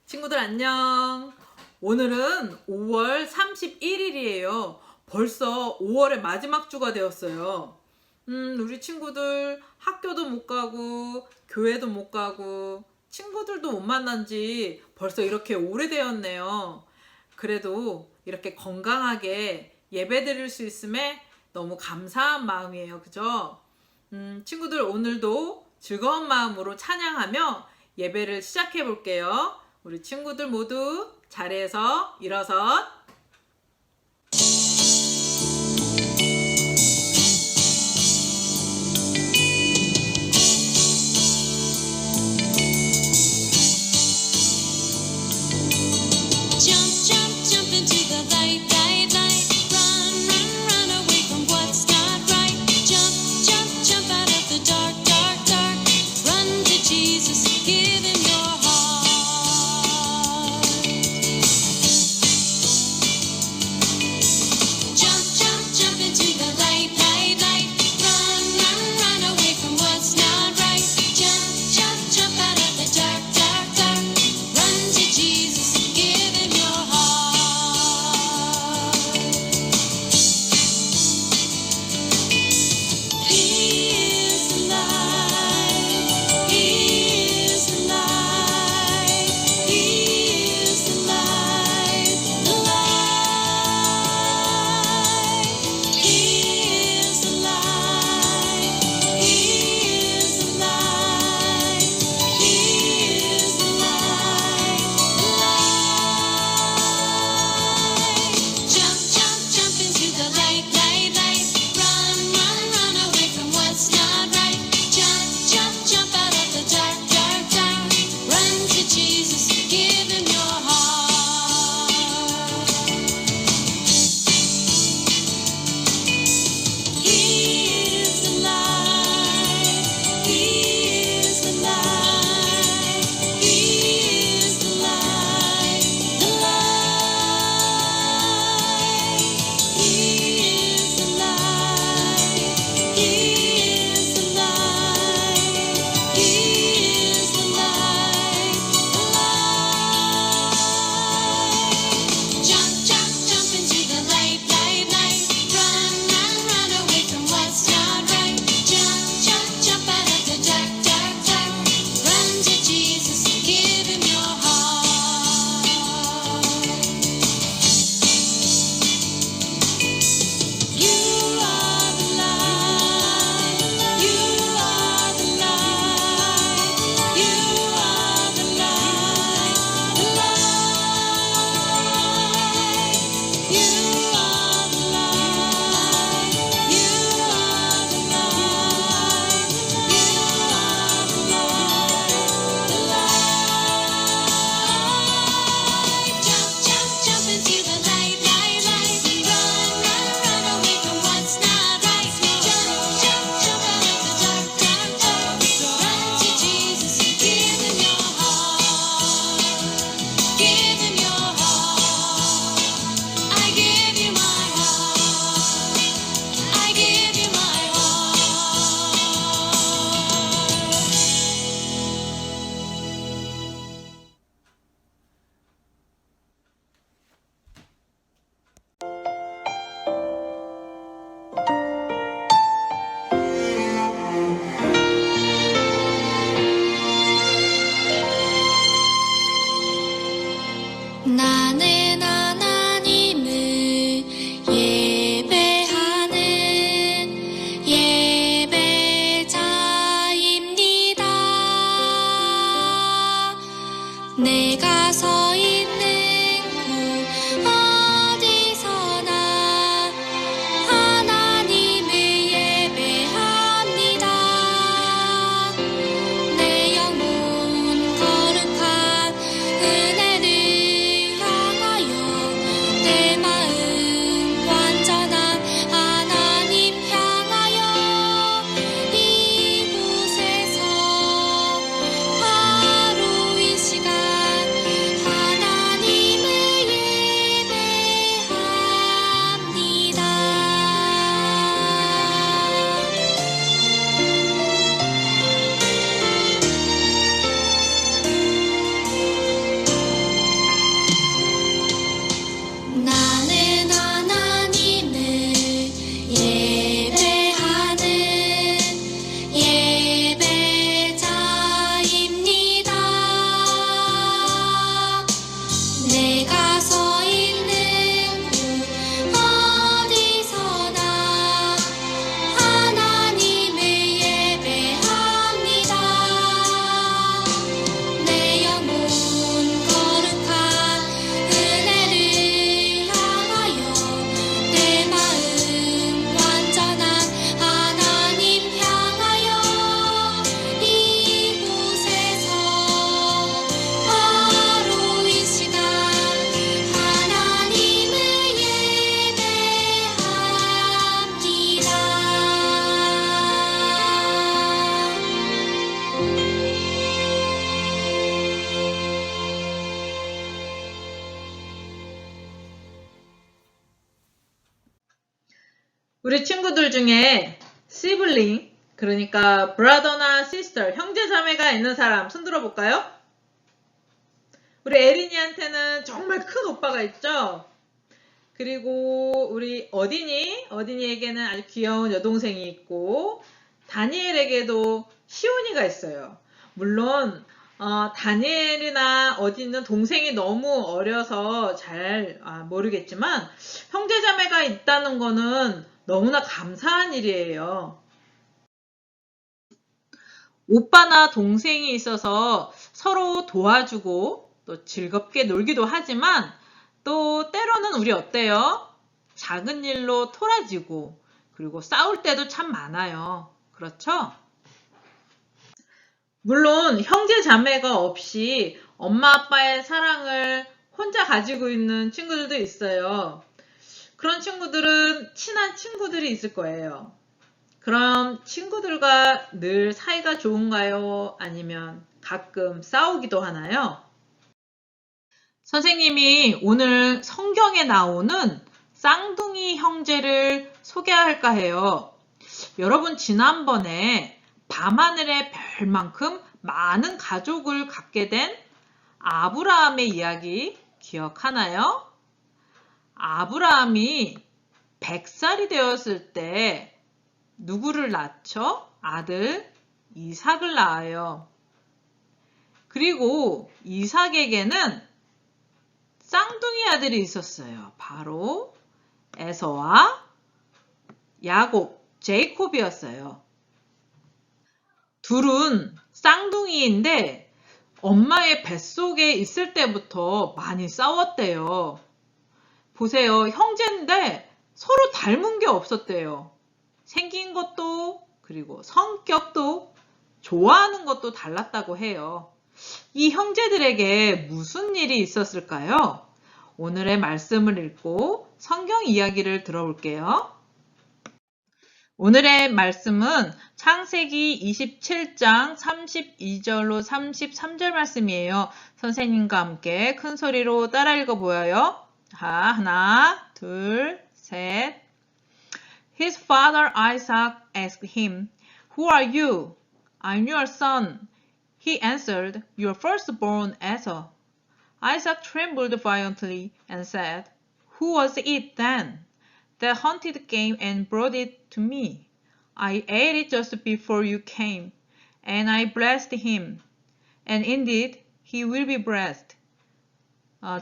친구들 안녕. 오늘은 5월 31일이에요. 벌써 5월의 마지막 주가 되었어요. 우리 친구들 학교도 못 가고 교회도 못 가고 친구들도 못 만난 지 벌써 이렇게 오래되었네요. 그래도 이렇게 건강하게 예배 드릴 수 있음에 너무 감사한 마음이에요. 그죠? 친구들 오늘도 즐거운 마음으로 찬양하며 예배를 시작해 볼게요. 우리 친구들 모두 자리에서 일어서 Jump, jump, jump into the light, light, light. Run, run, run away from what's not right. Jump, jump, jump out of the dark, dark, dark. Run to Jesus, give him your heart. 우리 친구들 중에 sibling, 그러니까 brother나 sister, 형제 자매가 있는 사람 손 들어볼까요? 우리 에린이한테는 정말 큰 오빠가 있죠? 그리고 우리 어딘이에게는 아주 귀여운 여동생이 있고, 다니엘에게도 시온이가 있어요. 물론 다니엘이나 어딘은 동생이 너무 어려서 잘 모르겠지만 형제자매가 있다는 거는 너무나 감사한 일이에요. 오빠나 동생이 있어서 서로 도와주고 또 즐겁게 놀기도 하지만 또 때로는 우리 어때요? 작은 일로 토라지고 그리고 싸울 때도 참 많아요. 그렇죠? 물론 형제 자매가 없이 엄마 아빠의 사랑을 혼자 가지고 있는 친구들도 있어요. 그런 친구들은 친한 친구들이 있을 거예요. 그럼 친구들과 늘 사이가 좋은가요? 아니면 가끔 싸우기도 하나요? 선생님이 오늘 성경에 나오는 쌍둥이 형제를 소개할까 해요. 여러분 지난번에 밤하늘의 별만큼 많은 가족을 갖게 된 아브라함의 이야기 기억하나요? 아브라함이 100살이 되었을 때 누구를 낳죠? 아들 이삭을 낳아요. 그리고 이삭에게는 쌍둥이 아들이 있었어요. 바로 에서와 야곱, 제이콥이었어요. 둘은 쌍둥이인데 엄마의 뱃속에 있을 때부터 많이 싸웠대요. 보세요. 형제인데 서로 닮은 게 없었대요. 생긴 것도 그리고 성격도 좋아하는 것도 달랐다고 해요. 이 형제들에게 무슨 일이 있었을까요? 오늘의 말씀을 읽고 성경 이야기를 들어볼게요. 오늘의 말씀은 창세기 27장 32절로 33절 말씀이에요. 선생님과 함께 큰 소리로 따라 읽어보여요. 하나, 둘, 셋. His father Isaac asked him, Who are you? I'm your son. He answered, Your firstborn Esau. Isaac trembled violently and said, Who was it then that hunted game and brought it to me? I ate it just before you came, and I blessed him. And indeed, he will be blessed.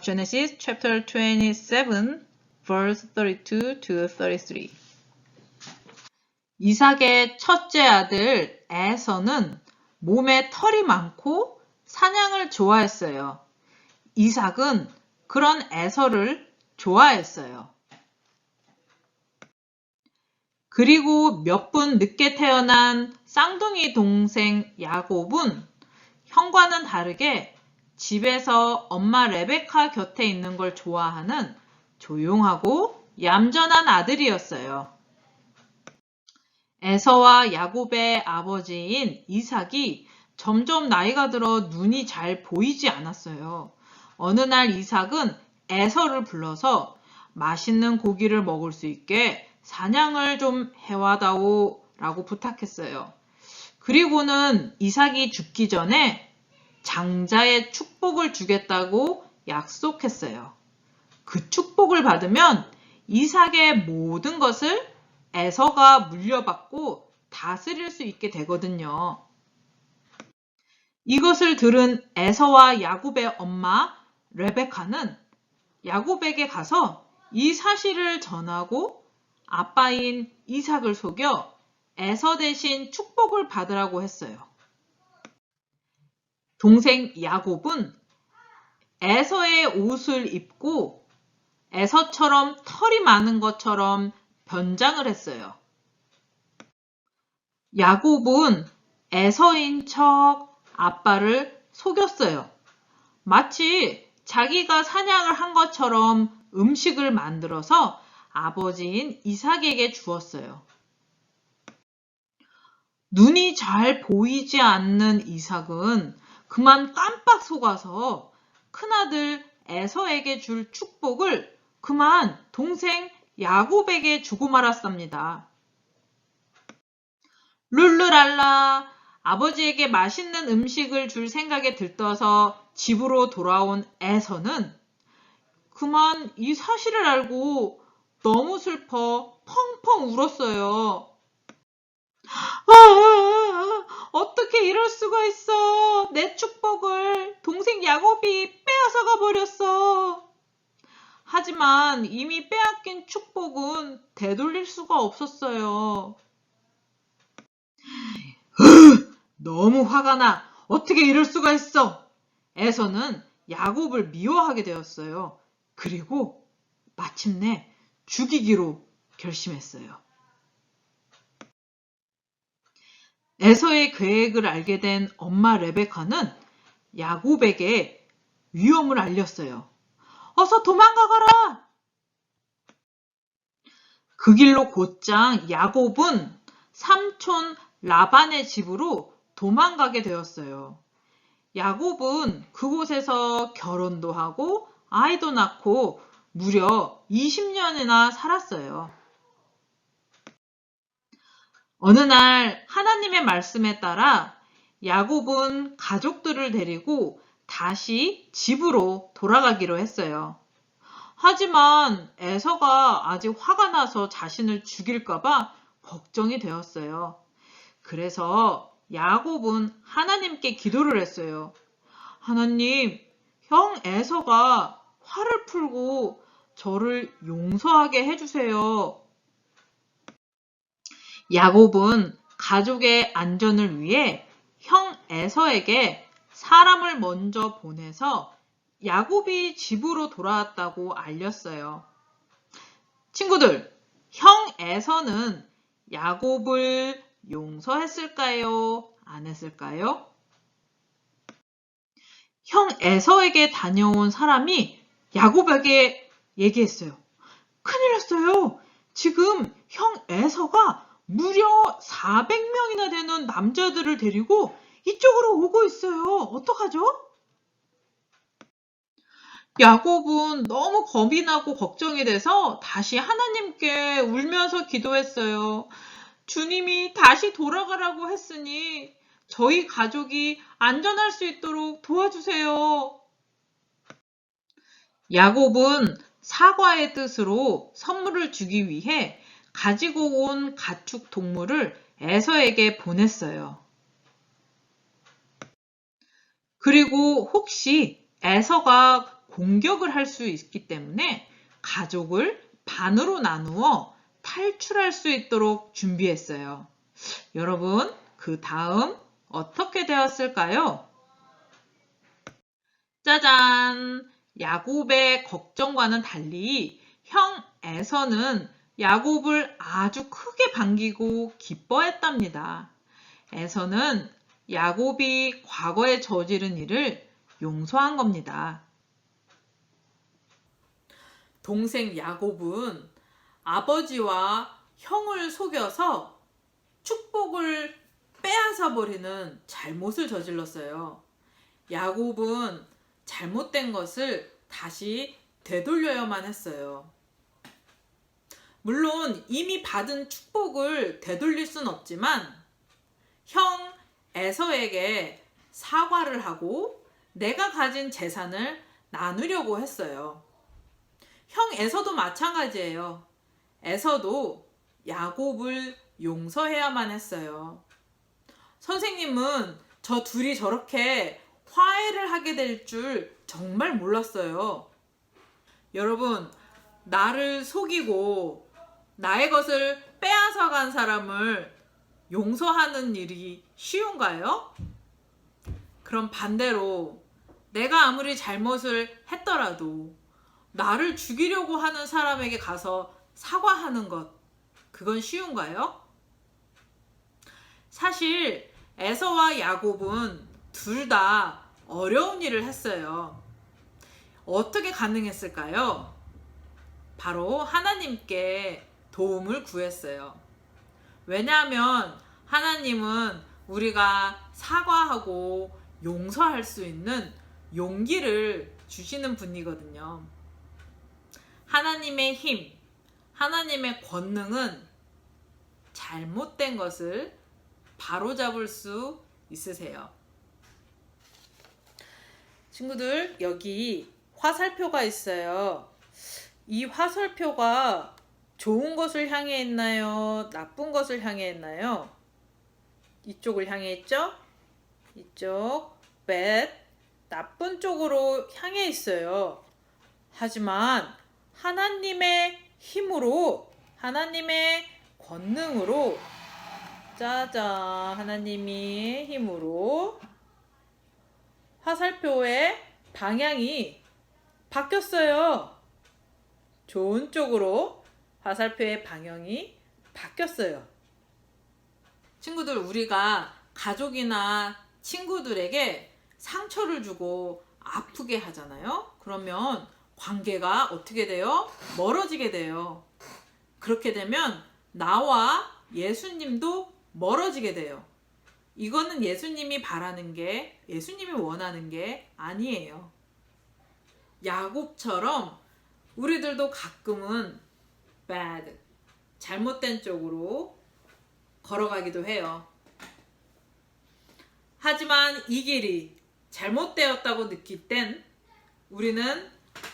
Genesis chapter 27, verse 32 to 33. 이삭의 첫째 아들 에서는 몸에 털이 많고 사냥을 좋아했어요. 이삭은 그런 에서를 좋아했어요. 그리고 몇 분 늦게 태어난 쌍둥이 동생 야곱은 형과는 다르게 집에서 엄마 레베카 곁에 있는 걸 좋아하는 조용하고 얌전한 아들이었어요. 에서와 야곱의 아버지인 이삭이 점점 나이가 들어 눈이 잘 보이지 않았어요. 어느 날 이삭은 에서를 불러서 맛있는 고기를 먹을 수 있게 사냥을 좀 해와다오 라고 부탁했어요. 그리고는 이삭이 죽기 전에 장자의 축복을 주겠다고 약속했어요. 그 축복을 받으면 이삭의 모든 것을 에서가 물려받고 다스릴 수 있게 되거든요. 이것을 들은 에서와 야곱의 엄마 레베카는 야곱에게 가서 이 사실을 전하고 아빠인 이삭을 속여 에서 대신 축복을 받으라고 했어요. 동생 야곱은 에서의 옷을 입고 에서처럼 털이 많은 것처럼 변장을 했어요. 야곱은 에서인 척 아빠를 속였어요. 마치 자기가 사냥을 한 것처럼 음식을 만들어서 아버지인 이삭에게 주었어요. 눈이 잘 보이지 않는 이삭은 그만 깜빡 속아서 큰아들 에서에게 줄 축복을 그만 동생 야곱에게 주고 말았습니다. 룰루랄라, 아버지에게 맛있는 음식을 줄 생각에 들떠서 집으로 돌아온 에서는 그만 이 사실을 알고 너무 슬퍼 펑펑 울었어요. 어떻게 이럴 수가 있어. 내 축복을 동생 야곱이 빼앗아가 버렸어. 하지만 이미 빼앗긴 축복은 되돌릴 수가 없었어요. 너무 화가 나. 어떻게 이럴 수가 있어. 에서는 야곱을 미워하게 되었어요. 그리고 마침내 죽이기로 결심했어요. 에서의 계획을 알게 된 엄마 레베카는 야곱에게 위험을 알렸어요. 어서 도망가거라! 그 길로 곧장 야곱은 삼촌 라반의 집으로 도망가게 되었어요. 야곱은 그곳에서 결혼도 하고 아이도 낳고 무려 20년이나 살았어요. 어느 날 하나님의 말씀에 따라 야곱은 가족들을 데리고 다시 집으로 돌아가기로 했어요. 하지만 에서가 아직 화가 나서 자신을 죽일까봐 걱정이 되었어요. 그래서 야곱은 하나님께 기도를 했어요. 하나님, 형 에서가 화를 풀고 저를 용서하게 해주세요. 야곱은 가족의 안전을 위해 형 에서에게 사람을 먼저 보내서 야곱이 집으로 돌아왔다고 알렸어요. 친구들, 형 에서는 야곱을 용서했을까요? 안 했을까요? 형 에서에게 다녀온 사람이 야곱에게 얘기했어요. 큰일 났어요. 지금 형 에서가 무려 400명이나 되는 남자들을 데리고 이쪽으로 오고 있어요. 어떡하죠? 야곱은 너무 겁이 나고 걱정이 돼서 다시 하나님께 울면서 기도했어요. 주님이 다시 돌아가라고 했으니 저희 가족이 안전할 수 있도록 도와주세요. 야곱은 사과의 뜻으로 선물을 주기 위해 가지고 온 가축 동물을 에서에게 보냈어요. 그리고 혹시 에서가 공격을 할 수 있기 때문에 가족을 반으로 나누어 탈출할 수 있도록 준비했어요. 여러분, 그 다음 어떻게 되었을까요? 짜잔! 야곱의 걱정과는 달리 형 에서는 야곱을 아주 크게 반기고 기뻐했답니다. 에서는 야곱이 과거에 저지른 일을 용서한 겁니다. 동생 야곱은 아버지와 형을 속여서 축복을 빼앗아 버리는 잘못을 저질렀어요. 야곱은 잘못된 것을 다시 되돌려야만 했어요. 물론 이미 받은 축복을 되돌릴 순 없지만 형 에서에게 사과를 하고 내가 가진 재산을 나누려고 했어요. 형 에서도 마찬가지예요. 에서도 야곱을 용서해야만 했어요. 선생님은 저 둘이 저렇게 화해를 하게 될 줄 정말 몰랐어요. 여러분, 나를 속이고 나의 것을 빼앗아간 사람을 용서하는 일이 쉬운가요? 그럼 반대로 내가 아무리 잘못을 했더라도 나를 죽이려고 하는 사람에게 가서 사과하는 것, 그건 쉬운가요? 사실 에서와 야곱은 둘 다 어려운 일을 했어요. 어떻게 가능했을까요? 바로 하나님께 도움을 구했어요. 왜냐하면 하나님은 우리가 사과하고 용서할 수 있는 용기를 주시는 분이거든요. 하나님의 힘, 하나님의 권능은 잘못된 것을 바로잡을 수 있으세요. 친구들, 여기 화살표가 있어요. 이 화살표가 좋은 것을 향해 있나요? 나쁜 것을 향해 있나요? 이쪽을 향해 있죠? 이쪽, bad, 나쁜 쪽으로 향해 있어요. 하지만 하나님의 힘으로, 하나님의 권능으로, 짜잔, 하나님의 힘으로 화살표의 방향이 바뀌었어요. 좋은 쪽으로 화살표의 방향이 바뀌었어요. 친구들, 우리가 가족이나 친구들에게 상처를 주고 아프게 하잖아요. 그러면 관계가 어떻게 돼요? 멀어지게 돼요. 그렇게 되면 나와 예수님도 멀어지게 돼요. 이거는 예수님이 바라는 게, 예수님이 원하는 게 아니에요. 야곱처럼 우리들도 가끔은 bad, 잘못된 쪽으로 걸어가기도 해요. 하지만 이 길이 잘못되었다고 느낄 땐 우리는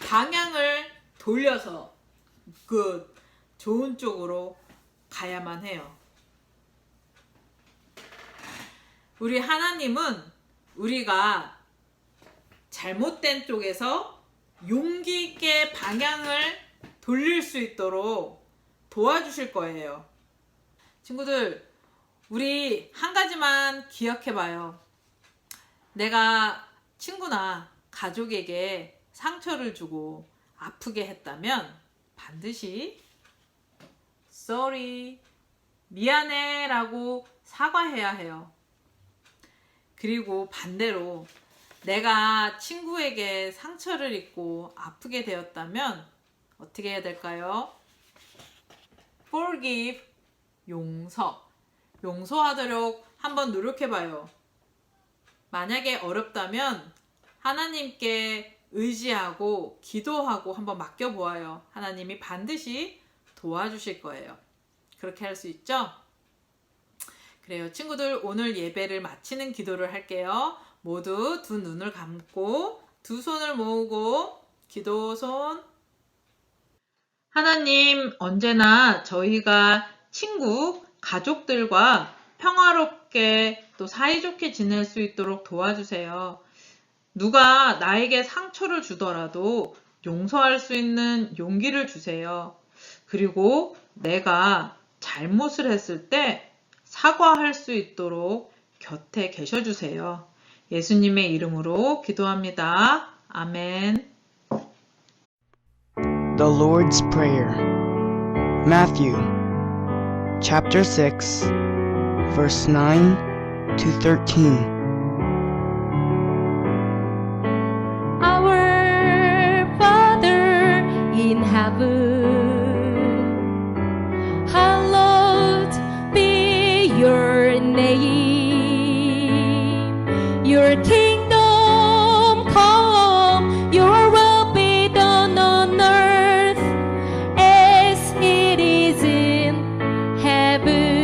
방향을 돌려서 그 좋은 쪽으로 가야만 해요. 우리 하나님은 우리가 잘못된 쪽에서 용기 있게 방향을 돌릴 수 있도록 도와주실 거예요. 친구들, 우리 한 가지만 기억해 봐요. 내가 친구나 가족에게 상처를 주고 아프게 했다면 반드시 sorry, 미안해 라고 사과해야 해요. 그리고 반대로 내가 친구에게 상처를 입고 아프게 되었다면 어떻게 해야 될까요? forgive, 용서하도록 한번 노력해봐요. 만약에 어렵다면 하나님께 의지하고 기도하고 한번 맡겨보아요. 하나님이 반드시 도와주실 거예요. 그렇게 할 수 있죠? 그래요. 친구들, 오늘 예배를 마치는 기도를 할게요. 모두 두 눈을 감고 두 손을 모으고 기도 손. 하나님, 언제나 저희가 친구, 가족들과 평화롭게 또 사이좋게 지낼 수 있도록 도와주세요. 누가 나에게 상처를 주더라도 용서할 수 있는 용기를 주세요. 그리고 내가 잘못을 했을 때 사과할 수 있도록 곁에 계셔주세요. 예수님의 이름으로 기도합니다. 아멘. The Lord's Prayer. Matthew chapter 6 verse 9 to 13. Our Father in heaven, hallowed be your name. Your kingdom come, your will be done on earth as it is in heaven.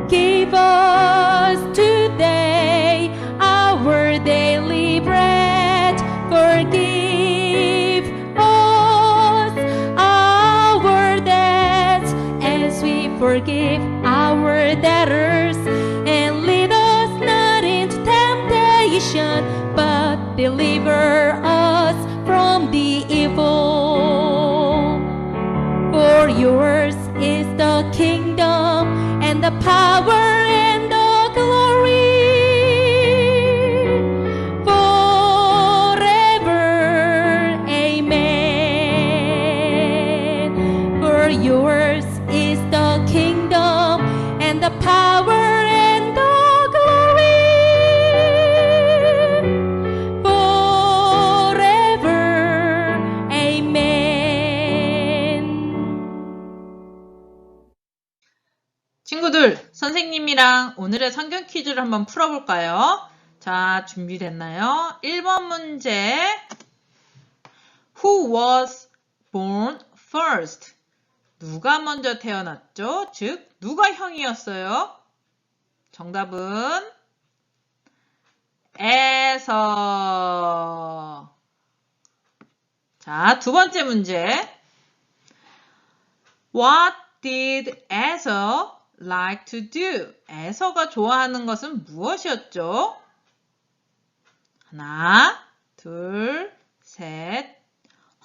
Give us today our daily bread. Forgive us our debts as we forgive our debtors. And lead us not into temptation, but deliver us from the evil. For yours is the kingdom and the power and the glory forever. Amen. For yours is the kingdom and the power and the glory forever. Amen. 친구들, 선생님이랑 오늘의 성경 퀴즈를 한번 풀어볼까요? 자, 준비됐나요? 1번 문제. Who was born first? 누가 먼저 태어났죠? 즉, 누가 형이었어요? 정답은 에서. 자, 두 번째 문제. What did Esau like to do? 에서가 좋아하는 것은 무엇이었죠? 하나, 둘, 셋.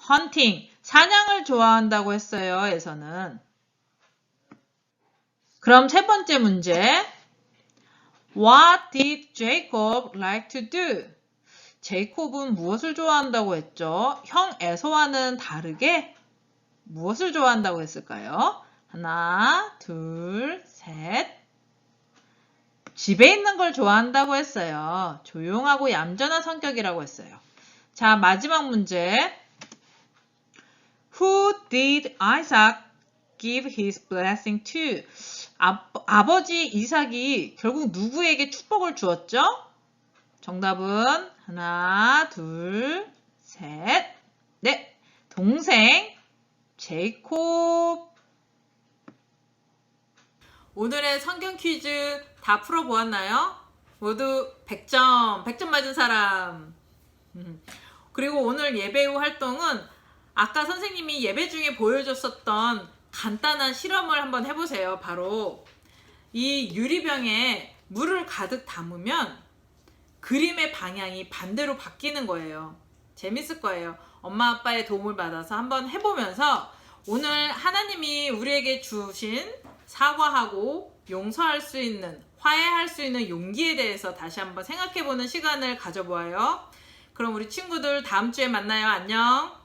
헌팅, 사냥을 좋아한다고 했어요, 에서는. 그럼 세 번째 문제. What did Jacob like to do? 제이콥은 무엇을 좋아한다고 했죠? 형 에서와는 다르게 무엇을 좋아한다고 했을까요? 하나, 둘, 셋. 집에 있는 걸 좋아한다고 했어요. 조용하고 얌전한 성격이라고 했어요. 자, 마지막 문제. Who did Isaac give his blessing to? 아버지 이삭이 결국 누구에게 축복을 주었죠? 정답은 하나, 둘, 셋, 넷. 동생 제이콥. 오늘의 성경 퀴즈 다 풀어보았나요? 모두 100점, 100점 맞은 사람. 그리고 오늘 예배 후 활동은 아까 선생님이 예배 중에 보여줬었던 간단한 실험을 한번 해보세요. 바로 이 유리병에 물을 가득 담으면 그림의 방향이 반대로 바뀌는 거예요. 재밌을 거예요. 엄마 아빠의 도움을 받아서 한번 해보면서 오늘 하나님이 우리에게 주신 사과하고 용서할 수 있는, 화해할 수 있는 용기에 대해서 다시 한번 생각해보는 시간을 가져보아요. 그럼 우리 친구들 다음 주에 만나요. 안녕.